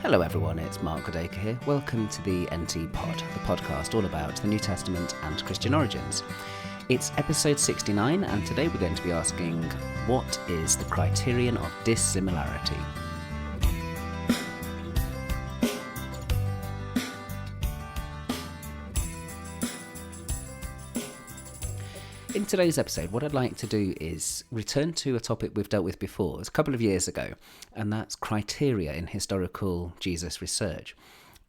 Hello everyone, it's Mark Goodacre here. Welcome to the NT Pod, the podcast all about the New Testament and Christian origins. It's episode 69, and today we're going to be asking, what is the Criterion of Dissimilarity? In today's episode, what I'd like to do is return to a topic we've dealt with before. It was a couple of years ago, and that's criteria in historical Jesus research.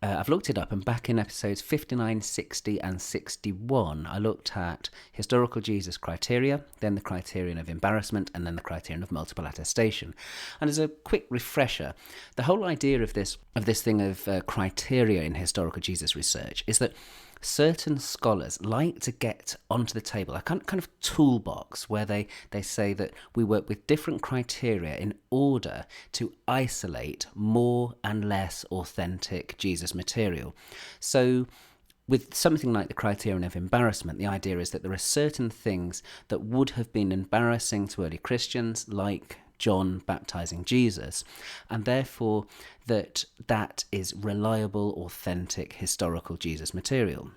I've looked it up, and back in episodes 59, 60 and 61, I looked at historical Jesus criteria, then the criterion of embarrassment, and then the criterion of multiple attestation. And as a quick refresher, the whole idea of this thing of criteria in historical Jesus research is that certain scholars like to get onto the table a kind of toolbox where they say that we work with different criteria in order to isolate more and less authentic Jesus material. So with something like the criterion of embarrassment, the idea is that there are certain things that would have been embarrassing to early Christians, like John baptizing Jesus, and therefore that is reliable, authentic, historical Jesus material.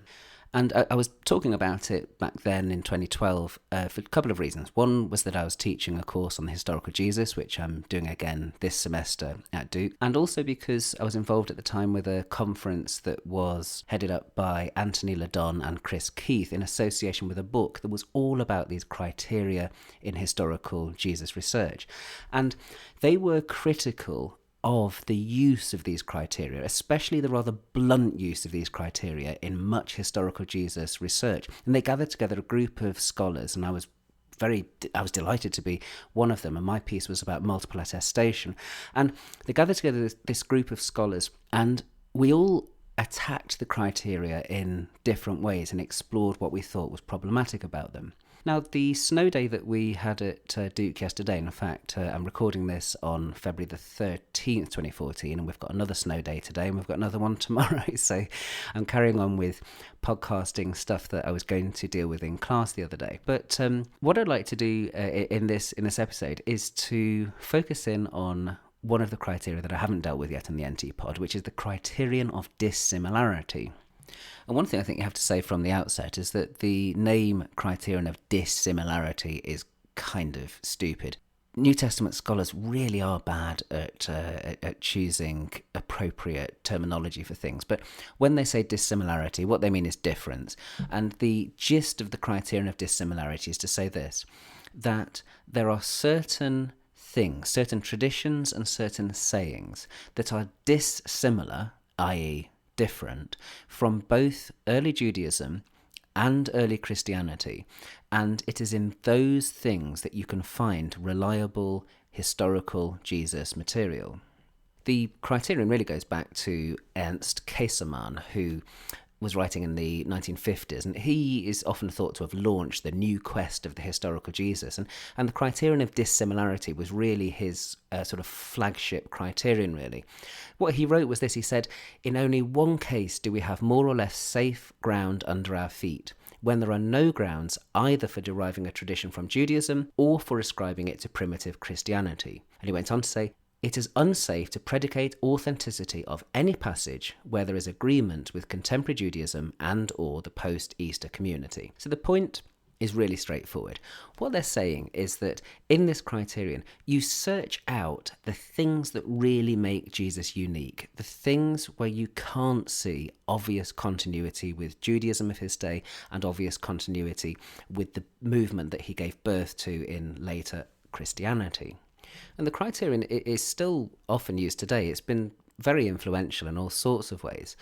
And I was talking about it back then in 2012 for a couple of reasons. One was that I was teaching a course on the historical Jesus, which I'm doing again this semester at Duke, and also because I was involved at the time with a conference that was headed up by Anthony Ledon and Chris Keith in association with a book that was all about these criteria in historical Jesus research. And they were critical of the use of these criteria, especially the rather blunt use of these criteria in much historical Jesus research. And they gathered together a group of scholars, and I was delighted to be one of them, and my piece was about multiple attestation. And they gathered together this group of scholars, and we all attacked the criteria in different ways and explored what we thought was problematic about them. Now, the snow day that we had at Duke yesterday, and in fact, I'm recording this on February the 13th, 2014, and we've got another snow day today, and we've got another one tomorrow, so I'm carrying on with podcasting stuff that I was going to deal with in class the other day. But what I'd like to do in this episode is to focus in on one of the criteria that I haven't dealt with yet in the NT Pod, which is the Criterion of Dissimilarity. And one thing I think you have to say from the outset is that the name Criterion of Dissimilarity is kind of stupid. New Testament scholars really are bad at choosing appropriate terminology for things. But when they say dissimilarity, what they mean is difference. And the gist of the Criterion of Dissimilarity is to say this, that there are certain things, certain traditions and certain sayings that are dissimilar, i.e., different, from both early Judaism and early Christianity, and it is in those things that you can find reliable historical Jesus material. The criterion really goes back to Ernst Käsemann, who was writing in the 1950s, and he is often thought to have launched the new quest of the historical Jesus, and the criterion of dissimilarity was really his sort of flagship criterion, really. What he wrote was this: he said, in only one case do we have more or less safe ground under our feet, when there are no grounds either for deriving a tradition from Judaism or for ascribing it to primitive Christianity. And he went on to say, it is unsafe to predicate authenticity of any passage where there is agreement with contemporary Judaism and or the post-Easter community. So the point is really straightforward. What they're saying is that in this criterion, you search out the things that really make Jesus unique, the things where you can't see obvious continuity with Judaism of his day and obvious continuity with the movement that he gave birth to in later Christianity. And the criterion is still often used today. It's been very influential in all sorts of ways.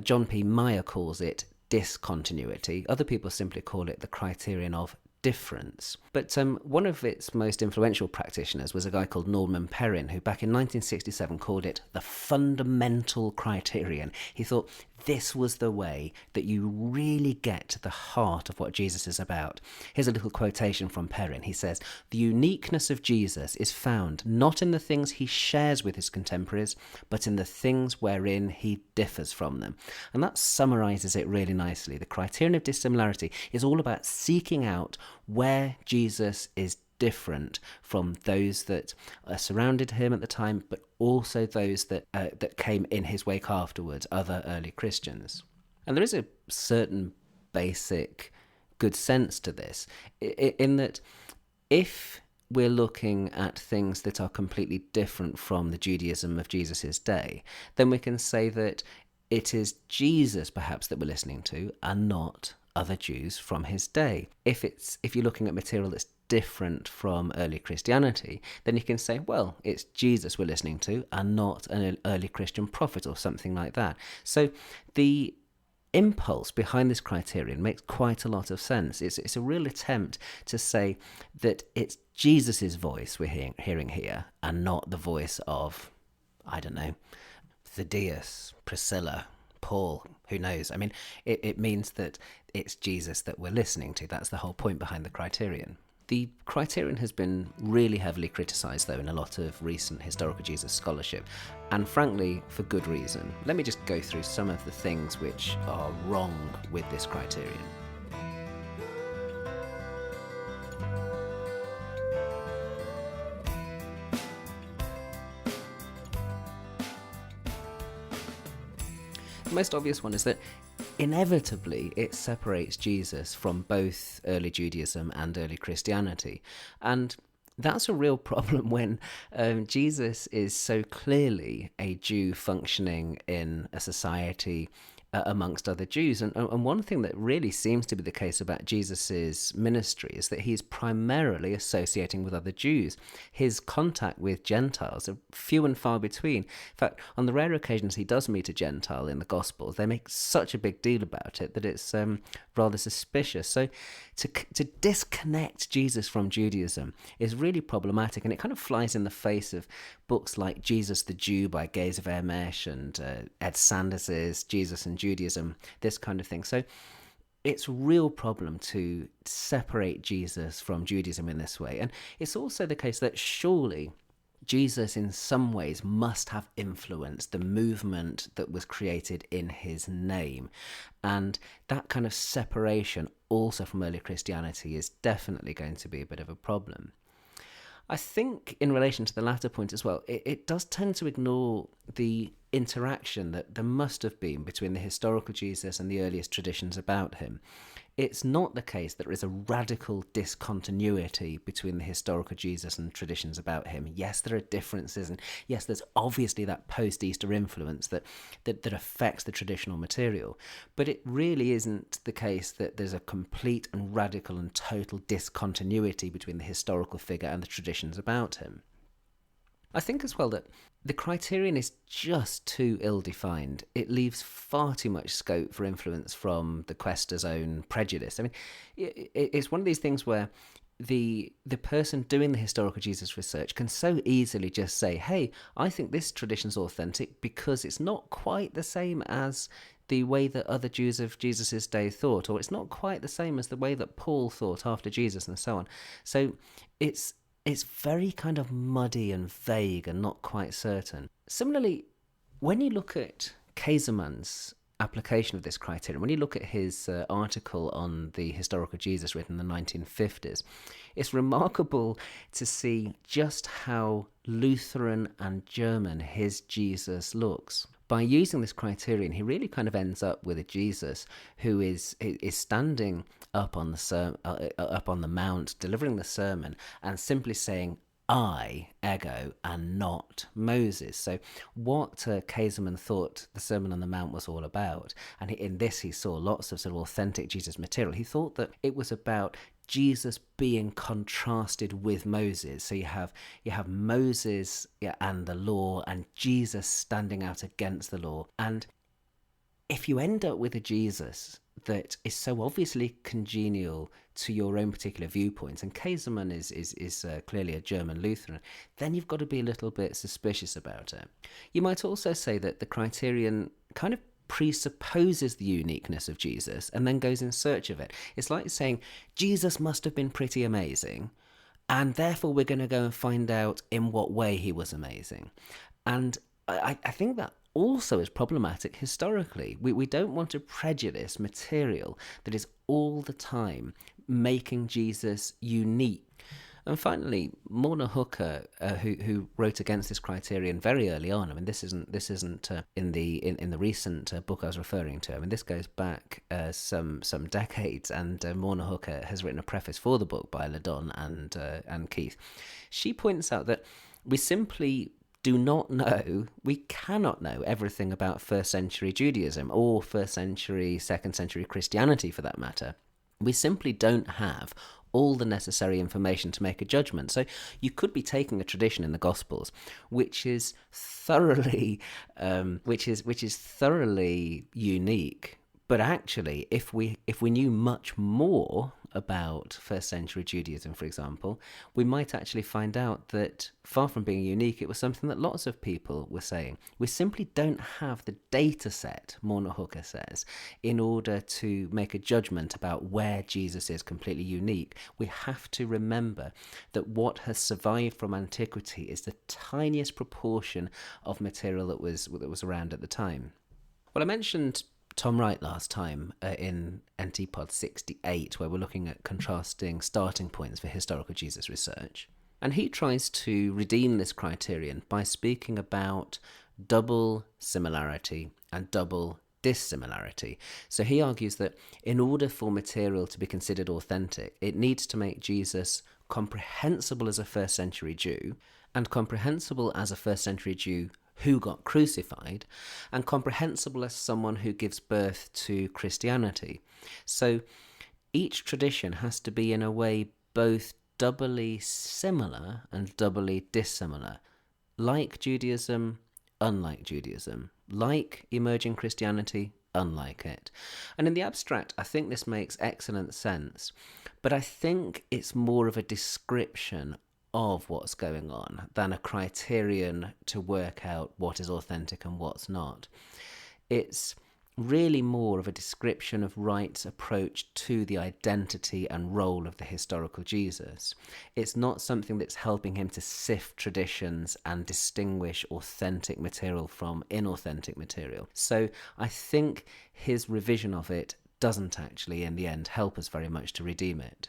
John P. Meyer calls it discontinuity. Other people simply call it the criterion of difference. But one of its most influential practitioners was a guy called Norman Perrin, who back in 1967 called it the fundamental criterion. He thought this was the way that you really get to the heart of what Jesus is about. Here's a little quotation from Perrin. He says, "The uniqueness of Jesus is found not in the things he shares with his contemporaries, but in the things wherein he differs from them." And that summarizes it really nicely. The criterion of dissimilarity is all about seeking out where Jesus is different from those that surrounded him at the time, but also those that came in his wake afterwards, other early Christians. And there is a certain basic good sense to this, in that if we're looking at things that are completely different from the Judaism of Jesus's day, then we can say that it is Jesus perhaps that we're listening to and not other Jews from his day. If you're looking at material that's different from early Christianity, then you can say, well, it's Jesus we're listening to and not an early Christian prophet or something like that. So the impulse behind this criterion makes quite a lot of sense. It's a real attempt to say that it's Jesus's voice we're hearing here and not the voice of, I don't know, Thaddeus, Priscilla, Paul, who knows? I mean, it means that it's Jesus that we're listening to. That's the whole point behind the criterion. The criterion has been really heavily criticised, though, in a lot of recent historical Jesus scholarship, and frankly, for good reason. Let me just go through some of the things which are wrong with this criterion. The most obvious one is that inevitably it separates Jesus from both early Judaism and early Christianity. And that's a real problem when Jesus is so clearly a Jew functioning in a society amongst other Jews. And one thing that really seems to be the case about Jesus's ministry is that he's primarily associating with other Jews. His contact with Gentiles are few and far between. In fact, on the rare occasions he does meet a Gentile in the Gospels, they make such a big deal about it that it's rather suspicious. So to disconnect Jesus from Judaism is really problematic, and it kind of flies in the face of books like Jesus the Jew by Gaze of Ermesh and Ed Sanders's Jesus and Judaism, this kind of thing. So it's a real problem to separate Jesus from Judaism in this way. And it's also the case that surely Jesus in some ways must have influenced the movement that was created in his name. And that kind of separation also from early Christianity is definitely going to be a bit of a problem. I think in relation to the latter point as well, it does tend to ignore the interaction that there must have been between the historical Jesus and the earliest traditions about him. It's not the case that there is a radical discontinuity between the historical Jesus and traditions about him. Yes, there are differences, and yes, there's obviously that post-Easter influence that affects the traditional material. But it really isn't the case that there's a complete and radical and total discontinuity between the historical figure and the traditions about him. I think as well that the criterion is just too ill-defined. It leaves far too much scope for influence from the quester's own prejudice. I mean, it's one of these things where the person doing the historical Jesus research can so easily just say, hey, I think this tradition's authentic because it's not quite the same as the way that other Jews of Jesus's day thought, or it's not quite the same as the way that Paul thought after Jesus, and so on. So it's very kind of muddy and vague and not quite certain. Similarly, when you look at Kaiserman's application of this criterion, when you look at his article on the historical Jesus written in the 1950s, it's remarkable to see just how Lutheran and German his Jesus looks. By using this criterion, he really kind of ends up with a Jesus who is standing up on the mount, delivering the sermon, and simply saying, I, ego, and not Moses. So what Kaiserman thought the Sermon on the Mount was all about, and in this he saw lots of sort of authentic Jesus material. He thought that it was about Jesus being contrasted with Moses. So you have Moses and the law, and Jesus standing out against the law. And if you end up with a Jesus that is so obviously congenial to your own particular viewpoints, and Kaiserman is clearly a German Lutheran, then you've got to be a little bit suspicious about it. You might also say that the criterion kind of presupposes the uniqueness of Jesus and then goes in search of it. It's like saying Jesus must have been pretty amazing, and therefore we're going to go and find out in what way he was amazing. And I think that also is problematic historically. We don't want to prejudice material that is all the time making Jesus unique. And finally, Morna Hooker, who wrote against this criterion very early on. I mean, this isn't in the recent book I was referring to. I mean, this goes back some decades, and Morna Hooker has written a preface for the book by Ladon and Keith. She points out that we simply do not know, we cannot know everything about first century Judaism or first century, second century Christianity for that matter. We simply don't have all the necessary information to make a judgment. So you could be taking a tradition in the Gospels, which is thoroughly, thoroughly unique. But actually, if we knew much more about first century Judaism, for example, we might actually find out that far from being unique, it was something that lots of people were saying. We simply don't have the data set, Morna Hooker says, in order to make a judgment about where Jesus is completely unique. We have to remember that what has survived from antiquity is the tiniest proportion of material that was around at the time. Well, I mentioned Tom Wright last time in NT-Pod 68, where we're looking at contrasting starting points for historical Jesus research. And he tries to redeem this criterion by speaking about double similarity and double dissimilarity. So he argues that in order for material to be considered authentic, it needs to make Jesus comprehensible as a first century Jew and comprehensible as a first century Jew who got crucified, and comprehensible as someone who gives birth to Christianity. So each tradition has to be in a way both doubly similar and doubly dissimilar, like Judaism, unlike Judaism, like emerging Christianity, unlike it. And in the abstract, I think this makes excellent sense, but I think it's more of a description of what's going on than a criterion to work out what is authentic and what's not. It's really more of a description of Wright's approach to the identity and role of the historical Jesus. It's not something that's helping him to sift traditions and distinguish authentic material from inauthentic material. So I think his revision of it doesn't actually, in the end, help us very much to redeem it.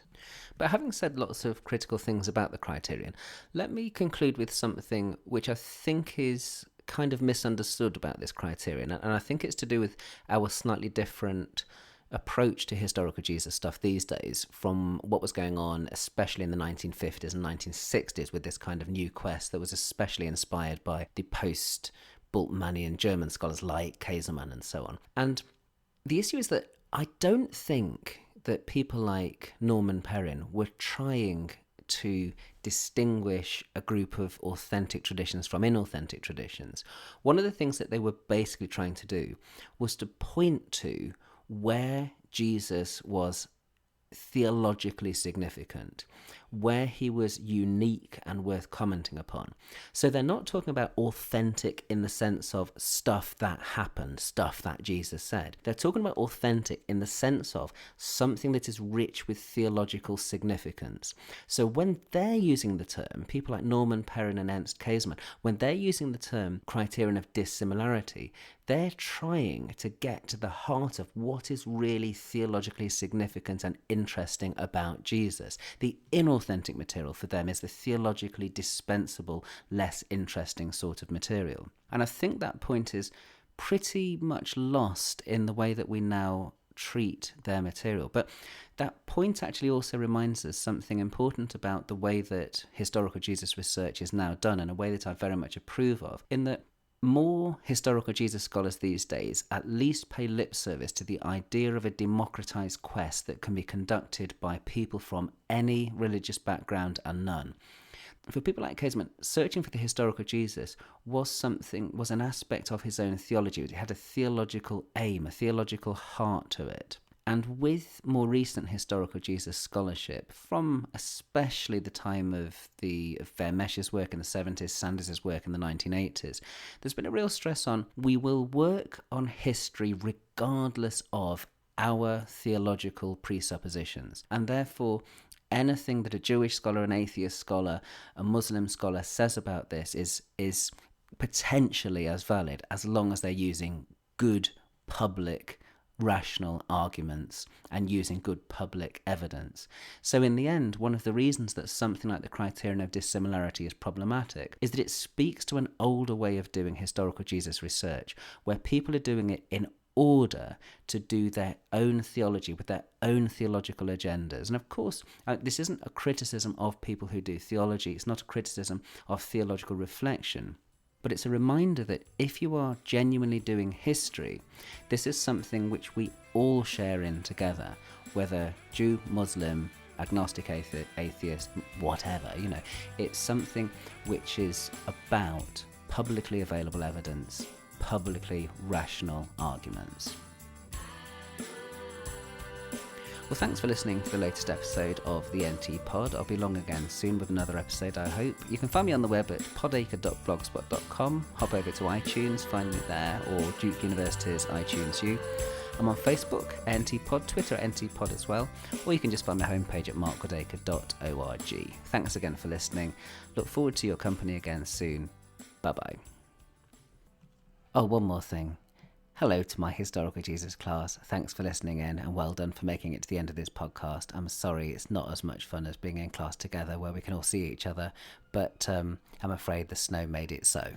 But having said lots of critical things about the criterion, let me conclude with something which I think is kind of misunderstood about this criterion, and I think it's to do with our slightly different approach to historical Jesus stuff these days from what was going on, especially in the 1950s and 1960s, with this kind of new quest that was especially inspired by the post-Bultmannian German scholars like Käsemann and so on. And the issue is that I don't think that people like Norman Perrin were trying to distinguish a group of authentic traditions from inauthentic traditions. One of the things that they were basically trying to do was to point to where Jesus was theologically significant, where he was unique and worth commenting upon. So they're not talking about authentic in the sense of stuff that happened, stuff that Jesus said. They're talking about authentic in the sense of something that is rich with theological significance. So when they're using the term, people like Norman Perrin and Ernst Käsemann, when they're using the term criterion of dissimilarity, they're trying to get to the heart of what is really theologically significant and interesting about Jesus. The inauthentic material for them is the theologically dispensable, less interesting sort of material. And I think that point is pretty much lost in the way that we now treat their material. But that point actually also reminds us something important about the way that historical Jesus research is now done, in a way that I very much approve of, in that more historical Jesus scholars these days at least pay lip service to the idea of a democratized quest that can be conducted by people from any religious background and none. For people like Käsemann, searching for the historical Jesus was an aspect of his own theology. It had a theological aim, a theological heart to it. And with more recent historical Jesus scholarship, from especially the time of Vermesh's work in the 70s, Sanders' work in the 1980s, there's been a real stress on, we will work on history regardless of our theological presuppositions. And therefore, anything that a Jewish scholar, an atheist scholar, a Muslim scholar says about this is potentially as valid as long as they're using good public rational arguments and using good public evidence. So in the end, one of the reasons that something like the Criterion of Dissimilarity is problematic is that it speaks to an older way of doing historical Jesus research, where people are doing it in order to do their own theology with their own theological agendas. And of course, this isn't a criticism of people who do theology. It's not a criticism of theological reflection. But it's a reminder that if you are genuinely doing history, this is something which we all share in together, whether Jew, Muslim, agnostic, atheist, whatever, it's something which is about publicly available evidence, publicly rational arguments. Well, thanks for listening to the latest episode of the NT Pod. I'll be along again soon with another episode, I hope. You can find me on the web at podacre.blogspot.com. Hop over to iTunes, find me there, or Duke University's iTunes U. I'm on Facebook, NT Pod, Twitter, NT Pod as well, or you can just find my homepage at markgoodacre.org. Thanks again for listening. Look forward to your company again soon. Bye-bye. Oh, one more thing. Hello to my Historical Jesus class. Thanks for listening in, and well done for making it to the end of this podcast. I'm sorry it's not as much fun as being in class together where we can all see each other, but I'm afraid the snow made it so.